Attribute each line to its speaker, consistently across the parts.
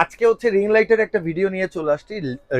Speaker 1: আজকে হচ্ছে রিং লাইটের একটা ভিডিও নিয়ে চলে আসছি।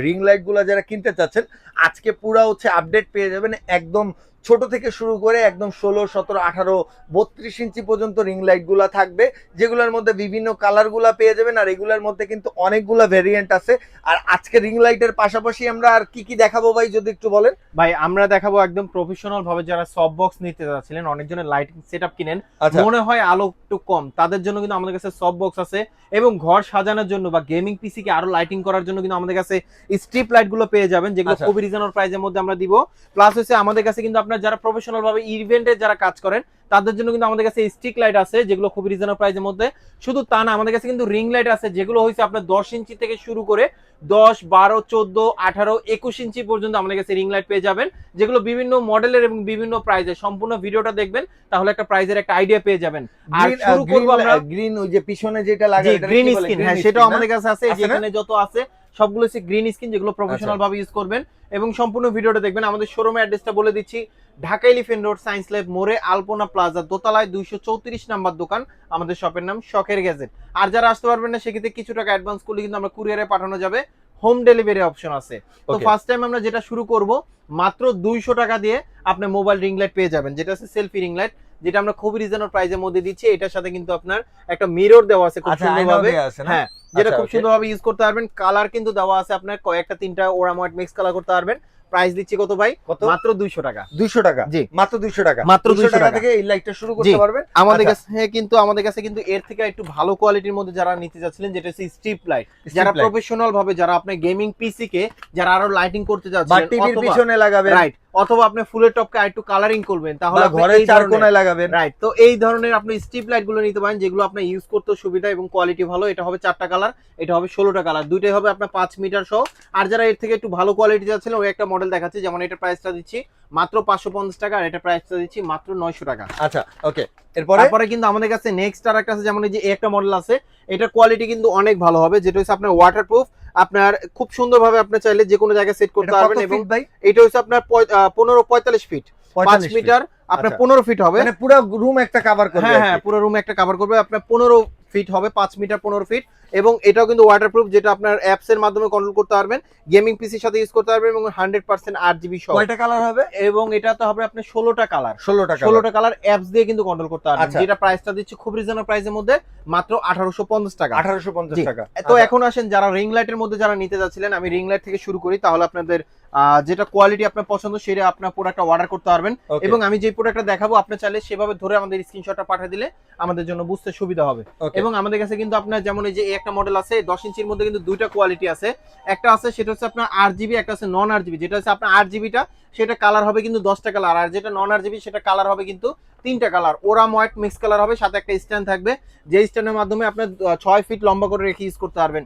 Speaker 1: রিং লাইট গুলা যারা কিনতে চাচ্ছেন আজকে পুরা হচ্ছে আপডেট পেয়ে যাবেন, একদম ছোট থেকে শুরু করে একদম 16, 17, 18, 32 ইঞ্চি পর্যন্ত রিং লাইট গুলা থাকবে, যেগুলোর মধ্যে বিভিন্ন কালার গুলা পেয়ে যাবেন। আর এগুলোর মধ্যে কিন্তু অনেকগুলা ভেরিয়েন্ট আছে। আর আজকে রিং লাইটের পাশাপাশি আমরা আর কি কি দেখাবো ভাই, যদি একটু বলেন।
Speaker 2: ভাই আমরা দেখাবো একদম প্রফেশনাল ভাবে যারা সফট বক্স নিতে যাচ্ছিলেন, অনেকজনের লাইটিং সেটআপ কিনেন,
Speaker 1: আচ্ছা।
Speaker 2: মনে হয় আলো একটু কম, তাদের জন্য কিন্তু আমাদের কাছে সফট বক্স আছে। এবং ঘর সাজানোর জন্য বা গেমিং পিসি কে আরো লাইটিং করার জন্য কিন্তু আমাদের কাছে স্ট্রিপ লাইট গুলো পেয়ে যাবেন, যেগুলো
Speaker 1: আচ্ছা।
Speaker 2: খুবই রিজনেবল প্রাইসের মধ্যে আমরা দিব। প্লাস হচ্ছে আমাদের কাছে কিন্তু আপনার যারা প্রফেশনাল ভাবে ইভেন্টে যারা কাজ করেন তাদের জন্য কিন্তু আমাদের কাছে স্টিক লাইট আছে, যেগুলো খুবই রিজনেবল প্রাইসের মধ্যে। শুধু তা না, আমাদের কাছে কিন্তু রিং লাইট আছে, যেগুলো হচ্ছে আপনার 10 ইঞ্চি থেকে শুরু করে 10, 12, 14, 18, 21 ইঞ্চি পর্যন্ত আমাদের কাছে রিং লাইট পেয়ে যাবেন, যেগুলো বিভিন্ন মডেলের এবং বিভিন্ন প্রাইজের। সম্পূর্ণ ভিডিওটা দেখবেন, তাহলে একটা প্রাইজের একটা আইডিয়া পেয়ে যাবেন। আর শুরু করব আমরা
Speaker 1: গ্রিন, ওই যে পিছনে যেটা লাগে
Speaker 2: গ্রিন স্ক্রিন, হ্যাঁ সেটাও আমাদের কাছে আছে।
Speaker 1: আছে না?
Speaker 2: যেখানে যত আছে সবগুলো হচ্ছে গ্রিন স্ক্রিন, যেগুলো প্রফেশনাল ভাবে ইউজ করবেন। এবং সম্পূর্ণ ভিডিওটা দেখবেন। আমাদের শোরুমের অ্যাড্রেসটা বলে দিচ্ছি, Dhaka elephant road, science lab মোড়ে, আলপনা প্লাজা দোতলায় 234 নাম্বার দোকান। আমাদের শপের নাম শখের গ্যাজেট। আর যারা আসতে পারবেন না, সেক্ষেত্রে কিছু টাকা অ্যাডভান্স করলে কিন্তু আমরা কুরিয়ারে পাঠানো যাবে, হোম ডেলিভারি অপশন আছে। তো ফার্স্ট টাইম আমরা যেটা শুরু করব, মাত্র 200 টাকা দিয়ে আপনি মোবাইল রিং লাইট পেয়ে যাবেন, যেটা আছে সেলফি রিং লাইট, যেটা আমরা খুবই রিজনেবল প্রাইসের মধ্যে দিচ্ছি। এটার সাথে কিন্তু আপনার একটা মিরর দেওয়া আছে খুব সুন্দরভাবে, হ্যাঁ, যেটা খুব সুন্দরভাবে ইউজ করতে পারবেন। কালার কিন্তু দেওয়া আছে আপনার কয়েকটা, 3টা ওরামাইট মিক্স কালার করতে পারবেন। প্রাইস দিচ্ছি কত ভাই? মাত্র 200 টাকা।
Speaker 1: 200 টাকা?
Speaker 2: জি,
Speaker 1: মাত্র 200 টাকা।
Speaker 2: মাত্র 200 টাকা
Speaker 1: থেকে এই লাইটটা শুরু করতে পারবেন।
Speaker 2: আমাদের কাছে কিন্তু এর থেকে একটু ভালো কোয়ালিটির মধ্যে যারা নিতে যাচ্ছিলেন, যেটা হচ্ছে স্ট্রিপ লাইট, যারা প্রফেশনাল ভাবে, যারা আপনি গেমিং পিসি কে যারা আরো লাইটিং করতে যাচ্ছেন,
Speaker 1: টিভির পিছনে লাগাবেন,
Speaker 2: রাইট, অথবা আপনি ফুলের টপকে একটু কালারিং করবেন, তাহলে
Speaker 1: ঘরে চার কোণায় লাগাবেন,
Speaker 2: রাইট। তো এই ধরনের আপনি স্ট্রিপ লাইট গুলো নিতে পারেন, যেগুলো আপনি ইউজ করতে সুবিধা এবং কোয়ালিটি ভালো। এটা হবে 4টা কালার, এটা হবে 16টা কালার, দুইটাই হবে আপনার 5 মিটার সহ। আর যারা এর থেকে একটু ভালো কোয়ালিটি যাচ্ছিলেন, ওই একটা মডেল দেখাচ্ছি, যেমন এটা প্রাইসটা দিচ্ছি মাত্র 550 টাকা, আর এটা প্রাইসটা দিচ্ছি মাত্র 900 টাকা।
Speaker 1: আচ্ছা, ওকে।
Speaker 2: তারপরে কিন্তু আমাদের কাছে নেক্সট আর একটা আছে, যেমন এই যে একটা মডেল আছে, এটা কোয়ালিটি কিন্তু অনেক ভালো হবে, যেটা হচ্ছে আপনার ওয়াটারপ্রুফ। আপনার খুব সুন্দরভাবে আপনি চাইলে যে কোনো জায়গায় সেট করতে পারবেন। এবং এটা হচ্ছে আপনার 15-45 ফিট, 5 মিটার, আপনার 15 ফিট হবে,
Speaker 1: মানে পুরো রুম একটা কভার করবে।
Speaker 2: হ্যাঁ হ্যাঁ, পুরো রুম একটা কভার করবে। আপনার 15 ফিট হবে, 5 মিটার 15 ফিট। এবং এটাও কিন্তু ওয়াটারপ্রুফ, যেটা আপনার অ্যাপস এর মাধ্যমে কন্ট্রোল করতে পারবেন, গেমিং পিসির সাথে ইউজ করতে পারবেন, এবং 100% RGB সহ।
Speaker 1: কয়টা কালার হবে?
Speaker 2: এবং এটা তো হবে আপনার 16টা কালার।
Speaker 1: 16টা
Speaker 2: কালার অ্যাপস দিয়ে কিন্তু কন্ট্রোল করতে পারবেন। যেটা প্রাইসটা দিচ্ছি খুব রিজনেবল প্রাইসের মধ্যে, মাত্র 1850 টাকা।
Speaker 1: 1850 টাকা।
Speaker 2: তো এখন আসেন, যারা রিং লাইটের মধ্যে যারা নিতে যাচ্ছিলেন, আমি রিং লাইট থেকে শুরু করি, তাহলে আপনাদের যেটা কোয়ালিটি আপনার পছন্দ, সেটা আপনার প্রোডাক্টটা অর্ডার করতে পারবেন। এবং আমি যে প্রোডাক্টটা দেখাবো, আপনি চাইলে সেভাবে ধরে আমাদের স্ক্রিনশটটা পাঠিয়ে দিলে আমাদের জন্য বুঝতে সুবিধা হবে। এবং আমাদের কাছে কিন্তু আপনার যেমন এই যে একটা মডেল আছে 10 ইঞ্চির মধ্যে, কিন্তু দুইটা কোয়ালিটি আছে। একটা আছে সেটা হচ্ছে আপনার RGB, একটা আছে নন RGB। যেটা হচ্ছে আপনার RGBটা, সেটা কালার হবে কিন্তু 10টা কালার, আর যেটা নন RGB সেটা কালার হবে কিন্তু 3টা কালার, ওরাম হোয়াইট মিক্স কালার হবে, সাথে একটা স্ট্যান্ড থাকবে, যে স্ট্যান্ডের মাধ্যমে আপনার 6 ফিট লম্বা করে রেখে ইউজ করতে পারবেন।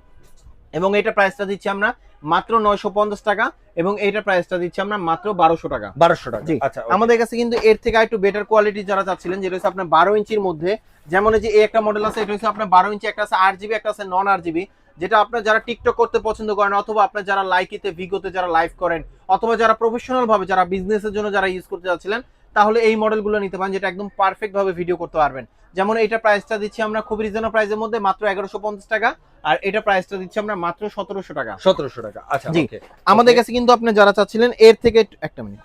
Speaker 2: এবং এটা প্রাইসটা দিচ্ছি আমরা মাত্র 950 টাকা, এবং এটা প্রাইসটা দিচ্ছি আমরা মাত্র 1200 টাকা।
Speaker 1: 1200 টাকা।
Speaker 2: আচ্ছা, আমাদের কাছে কিন্তু এর থেকে একটু বেটার কোয়ালিটি যারা চাচ্ছিলেন, যেটা হচ্ছে আপনার 12 ইঞ্চির মধ্যে, যেমন এই যে একটা মডেল আছে, এটা হচ্ছে আপনার 12 ইঞ্চি, একটা আছে RGB, একটা আছে নন RGB। যেটা আপনার যারা টিকটক করতে পছন্দ করেন, অথবা আপনার যারা লাইকিতে ভিগোতে যারা লাইভ করেন, অথবা যারা প্রফেশনাল ভাবে যারা বিজনেসের জন্য যারা ইউজ করতে যাচ্ছিলেন, তাহলে এই মডেলগুলো নিতে পারেন, যেটা একদম পারফেক্ট ভাবে ভিডিও করতে পারবেন। যেমন এটা প্রাইসটা দিচ্ছি আমরা খুব রিজনেবল প্রাইসের মধ্যে, মাত্র 1150 টাকা। আর এটা প্রাইসটা দিচ্ছি আমরা মাত্র 1700 টাকা।
Speaker 1: 1700 টাকা। আচ্ছা,
Speaker 2: ওকে। আমাদের কাছে কিন্তু আপনি যারা চাচ্ছিলেন এর থেকে একটা মিনিট,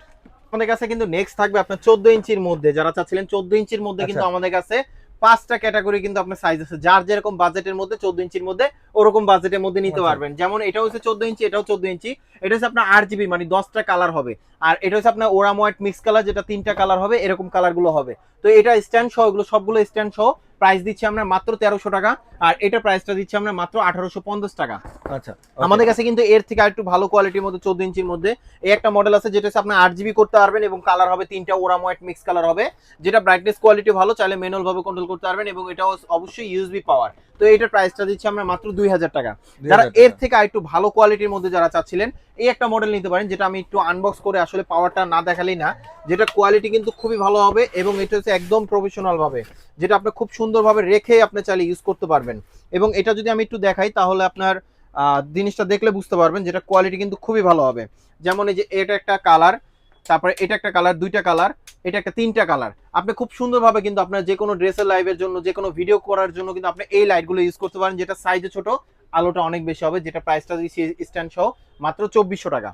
Speaker 2: আমাদের কাছে কিন্তু নেক্সট থাকবে আপনার 14 ইঞ্চির মধ্যে, যারা চাচ্ছিলেন 14 ইঞ্চির মধ্যে, কিন্তু আমাদের কাছে 5টা ক্যাটাগরি কিন্তু আপনার সাইজ আছে, যার যেরকম বাজেটের মধ্যে, 14 ইঞ্চির মধ্যে ওরকম বাজেটের মধ্যে নিতে পারবেন। যেমন এটা হচ্ছে 14 ইঞ্চি, এটাও 14 ইঞ্চি, এটা হচ্ছে আপনার RGB, মানে 10টা কালার হবে। আর এটা হচ্ছে আপনার ওরাম হোয়াইট মিক্স কালার, যেটা 3টা কালার হবে, এরকম কালার গুলো হবে। তো এটা স্ট্যান্ড সহ, এগুলো সবগুলো স্ট্যান্ড সহ। প্রাইস দিচ্ছি আমরা মাত্র 1300 টাকা, আর এটা প্রাইসটা দিচ্ছি আমরা মাত্র 1850 টাকা।
Speaker 1: আচ্ছা,
Speaker 2: আমাদের কাছে কিন্তু এর থেকে আরেকটু ভালো কোয়ালিটির মধ্যে 14 ইঞ্চির মধ্যে এই একটা মডেল আছে, যেটা হচ্ছে আপনি RGB করতে পারবেন, এবং কালার হবে 3টা ওরাম হোয়াইট মিক্স কালার হবে, যেটা ব্রাইটনেস কোয়ালিটি ভালো, চাইলে ম্যানুয়াল ভাবে কন্ট্রোল করতে পারবেন, এবং এটাও অবশ্যই USB পাওয়ার। তো এটার প্রাইসটা দিচ্ছি আমরা মাত্র 2000 টাকা। যারা এর থেকে আরেকটু ভালো কোয়ালিটির মধ্যে যারা চাচ্ছিলেন, এই একটা মডেল নিতে পারেন, যেটা আমি একটু আনবক্স করে আসলে পাওয়ারটা না দেখালেই না, যেটা কোয়ালিটি কিন্তু খুবই ভালো হবে, এবং এটা হচ্ছে একদম প্রফেশনাল ভাবে, যেটা আপনি খুব সুন্দরভাবে রেখে আপনি চাইলে ইউজ করতে পারবেন। এবং এটা যদি আমি একটু দেখাই, তাহলে আপনার জিনিসটা দেখলে বুঝতে পারবেন, যেটা কোয়ালিটি কিন্তু খুবই ভালো হবে। যেমন এই যে এটা একটা কালার, তারপরে এটা একটা কালার, 2টা কালার, এটা একটা 3টা কালার। আপনি খুব সুন্দরভাবে কিন্তু আপনার যে কোনো ড্রেসের লাইভের জন্য, যে কোনো ভিডিও করার জন্য কিন্তু আপনি এই লাইটগুলো ইউজ করতে পারেন, যেটা সাইজে ছোট, আলোটা অনেক বেশি হবে, যেটা প্রাইসটা দিচ্ছি স্ট্যান্ড সহ মাত্র 2400 টাকা।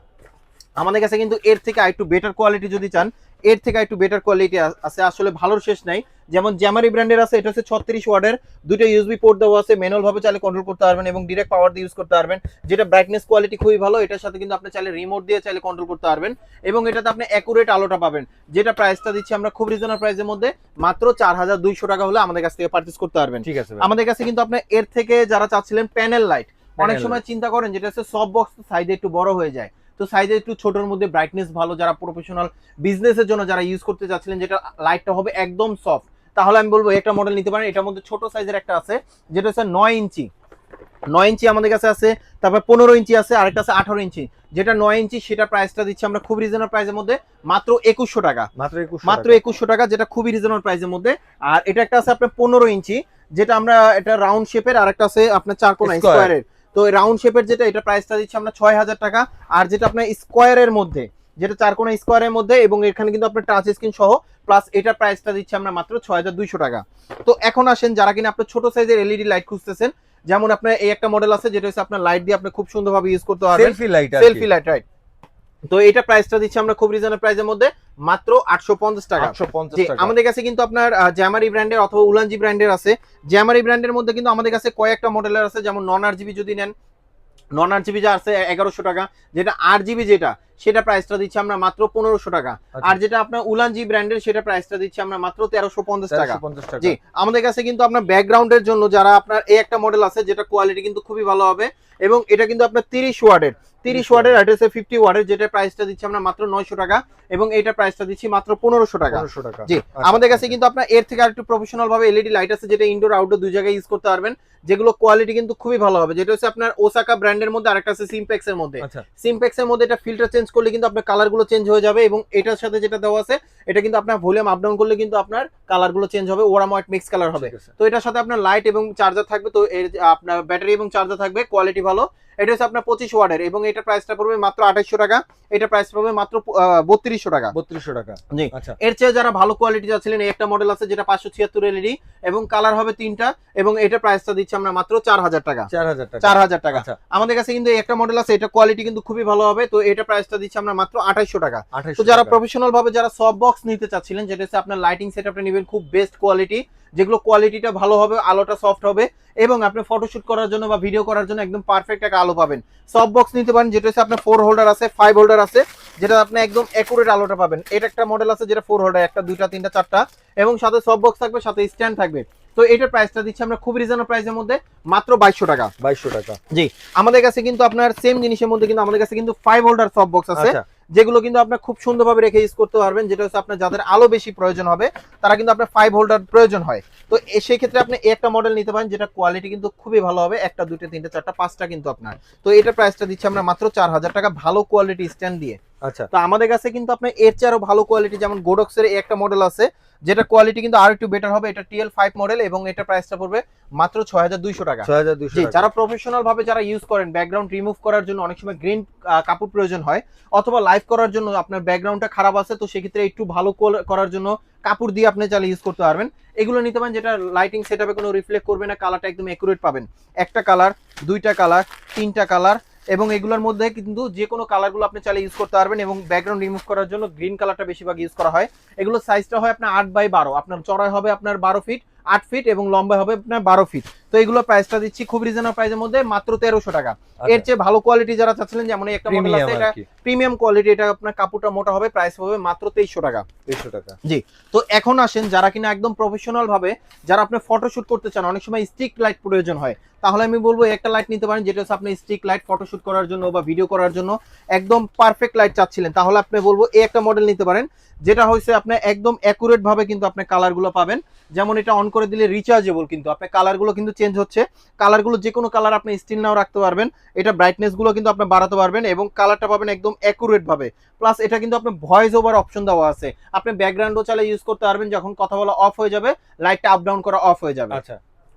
Speaker 2: আমাদের কাছে কিন্তু এর থেকে আরেকটু বেটার কোয়ালিটি যদি চান, এর থেকে একটু বেটার কোয়ালিটি আছে, আসলে ভালোর শেষ নাই। যেমন জ্যামারি ব্র্যান্ডের আছে, এটা হচ্ছে 36 ওয়াটের, দুটো ইউএসবি পোর্ট দেওয়া আছে, ম্যানুয়াল ভাবে চাইলে কন্ট্রোল করতে পারবেন এবং ডিরেক্ট পাওয়ার দিয়ে ইউজ করতে পারবেন, যেটা ব্রাইটনেস কোয়ালিটি খুবই ভালো। এটার সাথে কিন্তু আপনি চাইলে রিমোট দিয়ে চাইলে কন্ট্রোল করতে পারবেন এবং এটাতে আপনি অ্যাকুরেট আলোটা পাবেন, যেটা প্রাইসটা দিচ্ছি আমরা খুব রিজনেবল প্রাইসের মধ্যে মাত্র 4200 টাকা হলে আমাদের কাছ থেকে পারচেজ করতে পারবেন।
Speaker 1: ঠিক আছে।
Speaker 2: আমাদের কাছে কিন্তু আপনি এর থেকে যারা চাচ্ছিলেন প্যানেল লাইট, অনেক সময় চিন্তা করেন যেটা হচ্ছে সব বক্স সাইজে একটু বড় হয়ে যায়, তো সাইজে একটু ছোটর মধ্যে ব্রাইটনেস ভালো, যারা প্রফেশনাল বিজনেসের জন্য যারা ইউজ করতে যাচ্ছিলেন, যেটা লাইটটা হবে একদম সফট, তাহলে আমি বলবো একটা মডেল নিতে পারেন। এটার মধ্যে ছোট সাইজের একটা আছে যেটা হচ্ছে 9 ইঞ্চি, 9 ইঞ্চি আমাদের কাছে আছে, তারপর 15 ইঞ্চি আছে, আরেকটা আছে 18 ইঞ্চি। যেটা 9 ইঞ্চি সেটা প্রাইসটা দিচ্ছি আমরা খুব রিজনেবল প্রাইসের মধ্যে মাত্র 2100 টাকা, মাত্র 2100 টাকা, যেটা খুবই রিজনেবল প্রাইসের মধ্যে। আর এটা একটা আছে আপনার 15 ইঞ্চি, যেটা আমরা এটা রাউন্ড শেপের, আর একটা আছে আপনার চারকোনা স্কোয়ারের। তো রাউন্ড শেপের যেটা, এটা প্রাইসটা দিচ্ছি আমরা 6000 টাকা। আর যেটা আপনার স্কোয়ারের মধ্যে, যেটা চারকোনা স্কোয়ারের মধ্যে, এবং এখানে কিন্তু আপনার টাচ স্ক্রিন সহ প্লাস এটা প্রাইসটা দিচ্ছি আমরা মাত্র 6200 টাকা। তো এখন আসেন যারা কিনা আপনার ছোট সাইজের এলইডি লাইট খুঁজতেছেন, যেমন আপনার এই একটা মডেল আছে যেটা হচ্ছে আপনার লাইট দিয়ে আপনি খুব সুন্দরভাবে ইউজ করতে পারবেন, সেলফি লাইট, রাইট। তো এটা প্রাইসটা দিচ্ছি আমরা খুব রিজনেবল প্রাইসের মধ্যে মাত্র 850 টাকা। আমাদের কাছে কিন্তু আপনার জ্যামারি ব্র্যান্ডের অথবা উলানজি ব্র্যান্ডের আছে। জ্যামারি ব্র্যান্ডের মধ্যে কিন্তু আমাদের কাছে কয়েকটা মডেলের আছে, যেমন নন আরজিবি যদি নেন, নন আরজিবি যা আছে 1100 টাকা, যেটা আরজিবি যেটা সেটা প্রাইসটা দিচ্ছি আমরা মাত্র 1500 টাকা। আর যেটা আপনার উলানজি ব্র্যান্ডের সেটা প্রাইসটা দিচ্ছি আমরা মাত্র 1350 টাকা। জি, আমাদের কাছে কিন্তু আপনার ব্যাকগ্রাউন্ডের জন্য যারা আপনার এই একটা মডেল আছে যেটা কোয়ালিটি কিন্তু খুবই ভালো হবে, এবং এটা কিন্তু আপনার 30 ওয়াটের, 30 ওয়াটের, এটা হচ্ছে 50 ওয়াটের, যেটা প্রাইসটা দিচ্ছি আমরা মাত্র 900 টাকা, এবং এটা প্রাইসটা দিচ্ছি মাত্র 1500 টাকা। জি, আমাদের কাছে কিন্তু আপনার এর থেকে আরেকটু প্রফেশনাল ভাবে এলইডি লাইট আছে, যেটা ইনডোর আউটডোর দুই জায়গায় ইউজ করতে পারবেন, যেগুলো কোয়ালিটি কিন্তু খুবই ভালো হবে। যেটা হচ্ছে আপনার ওসাকা ব্র্যান্ডের মধ্যে, আরেকটা আছে সিমপেক্স এর মধ্যে। সিমপেক্স এর মধ্যে এটা ফিল্টার চেঞ্জ করলে কিন্তু আপনার কালার গুলো চেঞ্জ হয়ে যাবে, এবং এটার সাথে যেটা দেওয়া আছে এটা কিন্তু আপনার ভলিউম আপ ডাউন করলে কিন্তু আপনার কালার গুলো চেঞ্জ হবে, ওরাম হোয়াইট মিক্স কালার হবে। তো এটার সাথে আপনার লাইট এবং চার্জার থাকবে, তো এর আপনার ব্যাটারি এবং চার্জার থাকবে, কোয়ালিটি ভালো। এটা হচ্ছে আপনার 25 ওয়াটের, এবং এটা প্রাইসটা পড়বে মাত্র 2800 টাকা, এটা প্রাইস পড়বে মাত্র 3200 টাকা। 3200 টাকা। জি, এর চেয়ে যারা ভালো কোয়ালিটি যাচ্ছিলেন, এই একটা মডেল আছে যেটা 576 এলইডি এবং কালার হবে 3টা, এবং এটা প্রাইসটা দিচ্ছি আমরা মাত্র 4000 টাকা। 4000 টাকা। আমাদের কাছে কিন্তু একটা মডেল আছে, এটা কোয়ালিটি কিন্তু খুবই ভালো হবে, তো এটা প্রাইসটা দিচ্ছি আমরা মাত্র 2800 টাকা। তো যারা প্রফেশনাল ভাবে যারা সফট বক্স নিতে চাচ্ছিলেন, যেটা হচ্ছে আপনার লাইটিং সেটআপটা নেবেন খুব বেস্ট কোয়ালিটি, যেগুলো কোয়ালিটিটা ভালো হবে, আলোটা সফট হবে, এবং আপনি ফটোশুট করার জন্য বা ভিডিও করার জন্য একদম পারফেক্ট একটা আলো পাবেন, সফট বক্স নিতে পারেন। যেটা হচ্ছে আপনার 4 হোল্ডার আছে, 5 হোল্ডার আছে, যেটা আপনি একদম অ্যাকুরেট আলোটা পাবেন। এটা একটা মডেল আছে যেটা 4 হোল্ডার, একটা, দুইটা, তিনটা, চারটা, এবং সাথে সফট বক্স থাকবে, সাথে স্ট্যান্ড থাকবে। তো এটার প্রাইসটা দিচ্ছি আমরা খুব রিজনেবল প্রাইসের মধ্যে মাত্র 2200 টাকা। 2200 টাকা। জি, আমাদের কাছে কিন্তু আপনার সেম জিনিসের মধ্যে কিন্তু আমাদের কাছে কিন্তু 5 হোল্ডার সফট বক্স আছে, যেগুলো কিন্তু আপনার খুব সুন্দরভাবে রেখে ইউজ করতে পারবেন। যেটা হচ্ছে আপনার যাদের আলো বেশি প্রয়োজন হবে, তারা কিন্তু আপনার 5 হোল্ডার প্রয়োজন হয়। তো সেই ক্ষেত্রে আপনি একটা মডেল নিতে পারেন, যেটা কোয়ালিটি কিন্তু খুবই ভালো হবে, একটা, দুইটা, তিনটা, চারটা, পাঁচটা কিন্তু আপনার। তো এটা প্রাইসটা দিচ্ছি আমরা মাত্র 4000 টাকা, ভালো কোয়ালিটি স্ট্যান্ড দিয়ে। আচ্ছা, তো আমাদের কাছে কিন্তু আপনার এর চেয়ে ভালো কোয়ালিটি, যেমন গোডক্সের একটা মডেল আছে, যেটা কোয়ালিটি কিন্তু আরো একটু বেটার হবে, এটা TL5 মডেল, এবং এটা প্রাইসটা পড়বে মাত্র 6200 টাকা। 6200। জি, যারা প্রফেশনাল ভাবে যারা ইউজ করেন, ব্যাকগ্রাউন্ড রিমুভ করার জন্য অনেক সময় গ্রিন কাপড় প্রয়োজন হয়, অথবা লাইভ করার জন্য আপনার ব্যাকগ্রাউন্ডটা খারাপ আছে, তো সেক্ষেত্রে একটু ভালো করার জন্য কাপড় দিয়ে আপনি চাইলে ইউজ করতে পারবেন। এগুলো নিতে পারেন, যেটা লাইটিং সেটআপে কোনো রিফ্লেক্ট করবে না, কালারটা একদম একুরেট পাবেন, একটা কালার, দুইটা কালার, তিনটা কালার, এবং এগুলোর মধ্যে কিন্তু যে কোনো কালারগুলো আপনি চাইলে ইউজ করতে পারবেন। এবং ব্যাকগ্রাউন্ড রিমুভ করার জন্য গ্রিন কালারটা বেশিরভাগ ইউজ করা হয়। এগুলো সাইজটা হয় আপনার 8x12, আপনার চড়াই হবে আপনার 12 ফিট, 8 ফিট, এবং লম্বা হবে আপনার 12 ফিট। তো এগুলো প্রাইসটা দিচ্ছি খুব রিজনেবল প্রাইসের মধ্যে মাত্র 1300 টাকা। এর চেয়ে ভালো কোয়ালিটি যারা চাচ্ছিলেন, যেমন একটা মডেল আছে, এটা প্রিমিয়াম কোয়ালিটি, এটা আপনার কাপড়টা মোটা হবে, প্রাইস হবে মাত্র 2300 টাকা। 2300 টাকা। জি, তো এখন আসেন যারা কিনা একদম প্রফেশনাল ভাবে যারা আপনি ফটোশুট করতে চান, অনেক সময় স্টিক লাইট প্রয়োজন হয়, তাহলে আমি বলবো একটা লাইট নিতে পারেন, যেটা হচ্ছে আপনি স্টিক লাইট ফটোশুট করার জন্য বা ভিডিও করার জন্য একদম পারফেক্ট লাইট চাচ্ছিলেন, তাহলে আপনি বলবো এই একটা মডেল নিতে পারেন, যেটা হচ্ছে আপনি একদম অ্যাকুরেট ভাবে কিন্তু আপনি কালারগুলো পাবেন। যেমন এটা অন করে দিলে রিচার্জেবল, কিন্তু আপনার কালারগুলো কিন্তু চেঞ্জ হচ্ছে, কালারগুলো যে কোনো কালার আপনি স্টিল নাও রাখতে পারবেন, এটা ব্রাইটনেস গুলো কিন্তু আপনি বাড়াতে পারবেন, এবং কালারটা পাবেন একদম অ্যাকুরেট ভাবে। প্লাস এটা কিন্তু আপনার ভয়েস ওভার অপশন দেওয়া আছে, আপনি ব্যাকগ্রাউন্ডও চাইলে ইউজ করতে পারবেন, যখন কথা বলা অফ হয়ে যাবে লাইটটা আপ ডাউন করা অফ হয়ে যাবে। আচ্ছা,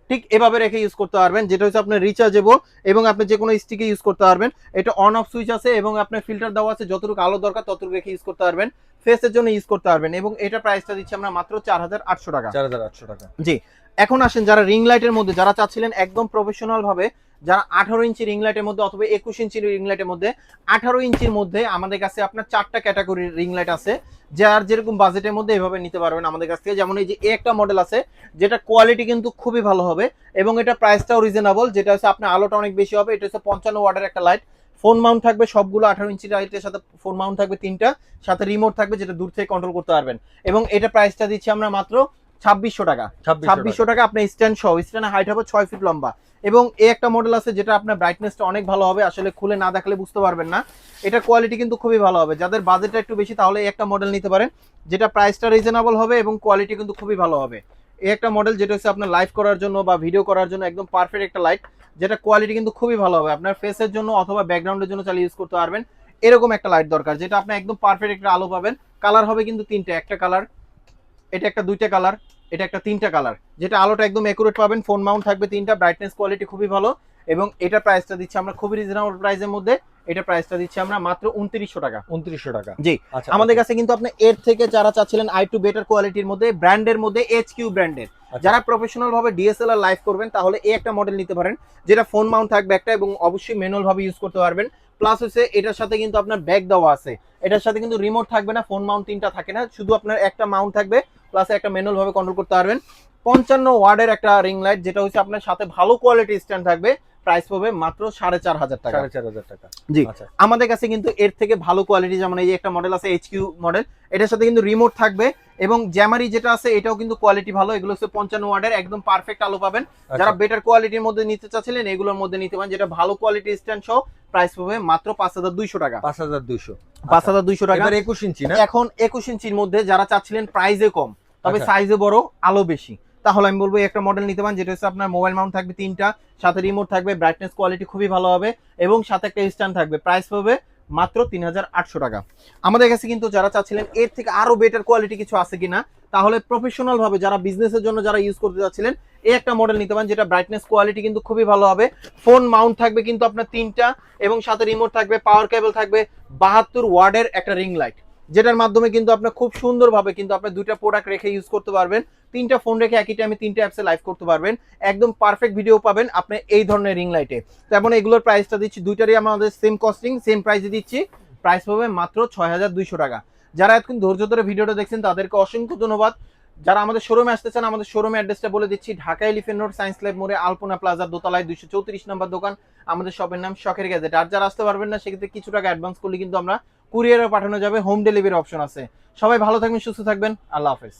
Speaker 2: ঠিক এভাবে রেখে ইউজ করতে পারবেন, যেটা হচ্ছে আপনার রিচার্জেবল, এবং আপনি যে কোনো স্টিকে ইউজ করতে পারবেন। এটা অন অফ সুইচ আছে, এবং আপনার ফিল্টার দেওয়া আছে, যতটুকু আলো দরকার ততটুকু রেখে ইউজ করতে পারবেন, ফেসের জন্য ইউজ করতে পারবেন। এবং এটা প্রাইসটা দিচ্ছি আমরা মাত্র 4800 টাকা। 4800 টাকা। জি, এখন আসেন যারা রিং লাইটের মধ্যে যারা চাচ্ছিলেন একদম প্রফেশনাল ভাবে যারা 18 ইঞ্চি রিং লাইটের মধ্যে অথবা 21 ইঞ্চি রিং লাইটের মধ্যে, 18 ইঞ্চির মধ্যে আমাদের কাছে আপনার 4টা ক্যাটাগরির রিং লাইট আছে, যার যেরকম বাজেটের মধ্যে এভাবে নিতে পারবেন আমাদের কাছ থেকে। যেমন এই যে একটা মডেল আছে যেটা কোয়ালিটি কিন্তু খুবই ভালো হবে এবং এটা প্রাইসটাও রিজনেবল, যেটা হচ্ছে আপনার আলোটা অনেক বেশি হবে। এটা হচ্ছে 55 ওয়াটের একটা লাইট, ফোন মাউন্ট থাকবে সবগুলো 18 ইঞ্চি লাইটের সাথে ফোন মাউন্ট থাকবে 3টা, সাথে রিমোট থাকবে যেটা দূর থেকে কন্ট্রোল করতে পারবেন। এবং এটা প্রাইসটা দিচ্ছি আমরা মাত্র 2600 টাকা। 2600 টাকা আপনার স্ট্যান্ড সহ, স্ট্যান্ডের হাইট হবে 6 ফিট লম্বা। এবং এই একটা মডেল আছে যেটা আপনার ব্রাইটনেসটা অনেক ভালো হবে, আসলে খুলে না দেখলে বুঝতে পারবেন না। এটা কোয়ালিটি কিন্তু খুবই ভালো হবে, যাদের বাজেটটা একটু বেশি তাহলে এই একটা মডেল নিতে পারেন, যেটা প্রাইসটা রিজনেবল হবে এবং কোয়ালিটি কিন্তু খুবই ভালো হবে। এই একটা মডেল যেটা হচ্ছে আপনার লাইভ করার জন্য বা ভিডিও করার জন্য একদম পারফেক্ট একটা লাইট, যেটা কোয়ালিটি কিন্তু খুবই ভালো হবে। আপনার ফেসের জন্য অথবা ব্যাকগ্রাউন্ডের জন্য চালিয়ে ইউজ করতে পারবেন, এরকম একটা লাইট দরকার, যেটা আপনি একদম পারফেক্ট একটা আলো পাবেন। কালার হবে কিন্তু 3টে, একটা কালার, এটা একটা 2টা কালার, এটা একটা 3টা কালার, যেটা আলোটা একদম একুরেট পাবেন। ফোন মাউন্ট থাকবে 3টা, ব্রাইটনেস কোয়ালিটি খুবই ভালো। এবং এটা প্রাইসটা দিচ্ছি আমরা খুবই রিজনেবল প্রাইসের মধ্যে, এটা প্রাইসটা দিচ্ছি আমরা মাত্র 2900 টাকা।
Speaker 1: 2900 টাকা।
Speaker 2: জি,
Speaker 1: আচ্ছা,
Speaker 2: আমাদের কাছে কিন্তু আপনি এর থেকে যারা চাচ্ছিলেন আই টু বেটার কোয়ালিটির মধ্যে, ব্র্যান্ডের মধ্যে HQ ব্র্যান্ডের, যারা প্রফেশনাল ভাবে DSLR লাইভ করবেন তাহলে এই একটা মডেল নিতে পারেন, যেটা ফোন মাউন্ট থাকবে একটা এবং অবশ্যই ম্যানুয়াল ভাবে ইউজ করতে পারবেন। প্লাস হচ্ছে এটার সাথে কিন্তু আপনার ব্যাগ দেওয়া আছে, এটার সাথে কিন্তু রিমোট থাকবে না, ফোন মাউন্ট 3টা থাকে না, শুধু আপনার একটা মাউন্ট থাকবে, প্লাস একটা ম্যানুয়াল ভাবে কন্ট্রোল করতে পারবেন। 55 ওয়াটের একটা রিং লাইট, যেটা হচ্ছে আপনার সাথে ভালো কোয়ালিটি স্ট্যান্ড থাকবে, প্রাইস পাবে মাত্র 4500 টাকা।
Speaker 1: 4500 টাকা।
Speaker 2: জি,
Speaker 1: আচ্ছা,
Speaker 2: আমাদের কাছে কিন্তু এর থেকে ভালো কোয়ালিটি, যেমন এই যে একটা মডেল আছে HQ মডেল, এটার সাথে কিন্তু রিমোট থাকবে এবং জ্যামারি যেটা আছে এটাও কিন্তু কোয়ালিটি ভালো। এগুলো হচ্ছে 55 ওয়াটের, একদম পারফেক্ট আলো পাবেন। যারা বেটার কোয়ালিটির মধ্যে নিতে চাচ্ছিলেন এগুলোর মধ্যে নিতে পারেন, যেটা ভালো কোয়ালিটি স্ট্যান্ড সহ, প্রাইস পাবে মাত্র 5200 টাকা।
Speaker 1: 5200।
Speaker 2: 5200 টাকা।
Speaker 1: এবার 21 ইঞ্চি না?
Speaker 2: এখন 21 ইঞ্চির মধ্যে যারা চাচ্ছিলেন প্রাইসে কম তবে
Speaker 1: আচ্ছা।
Speaker 2: সাইজে বড় আলো বেশি, তাহলে আমি বলবো এই একটা মডেল নিতে পারেন, যেটা হচ্ছে আপনার মোবাইল মাউন্ট থাকবে 3টা, সাথে রিমোট থাকবে, ব্রাইটনেস কোয়ালিটি খুবই ভালো হবে এবং সাথে একটা স্ট্যান্ড থাকবে। প্রাইস পাবে মাত্র 3800 টাকা। আমাদের কাছে কিন্তু যারা চাচ্ছিলেন এর থেকে আরো বেটার কোয়ালিটি কিছু আছে কিনা, তাহলে প্রফেশনাল ভাবে যারা বিজনেসের জন্য যারা ইউজ করতে যাচ্ছিলেন এই একটা মডেল নিতে পারেন, যেটা ব্রাইটনেস কোয়ালিটি কিন্তু খুবই ভালো হবে। ফোন মাউন্ট থাকবে কিন্তু আপনার 3টা এবং সাথে রিমোট থাকবে, পাওয়ার কেবল থাকবে, 72 ওয়াটের একটা রিং লাইট, যেটার মাধ্যমে কিন্তু আপনি খুব সুন্দরভাবে কিন্তু আপনি 2টা প্রোডাক্ট রেখে ইউজ করতে পারবেন, 3টা ফোন রেখে একই টাইমে 3টা অ্যাপসে লাইভ করতে পারবেন, একদম পারফেক্ট ভিডিও পাবেন আপনি এই ধরনের রিং লাইটে। তেমন এগুলোর প্রাইসটা দিচ্ছি, দুইটারই আমাদের সেম কস্টিং, সেম প্রাইসে দিচ্ছি, প্রাইস পাবে মাত্র 6200 টাকা। যারা এতক্ষণ ধৈর্য ধরে ভিডিওটা দেখছেন তাদেরকে অসংখ্য ধন্যবাদ। যারা আমাদের শোরুমে আসতে চান, আমাদের শোরুমে অ্যাড্রেসটা বলে দিচ্ছি, Dhaka elephant road, science lab মোড়ে, আলপনা প্লাজার দোতলায় 234 নম্বর দোকান। আমাদের শপের নাম শখের গ্যাজেট। আর যারা আসতে পারবেন না সেক্ষেত্রে কিছু টাকা অ্যাডভান্স করলে কিন্তু আমরা কুরিয়ারে পাঠানো যাবে, হোম ডেলিভারি অপশন আছে। সবাই ভালো থাকবেন, সুস্থ থাকবেন, আল্লাহ হাফেজ।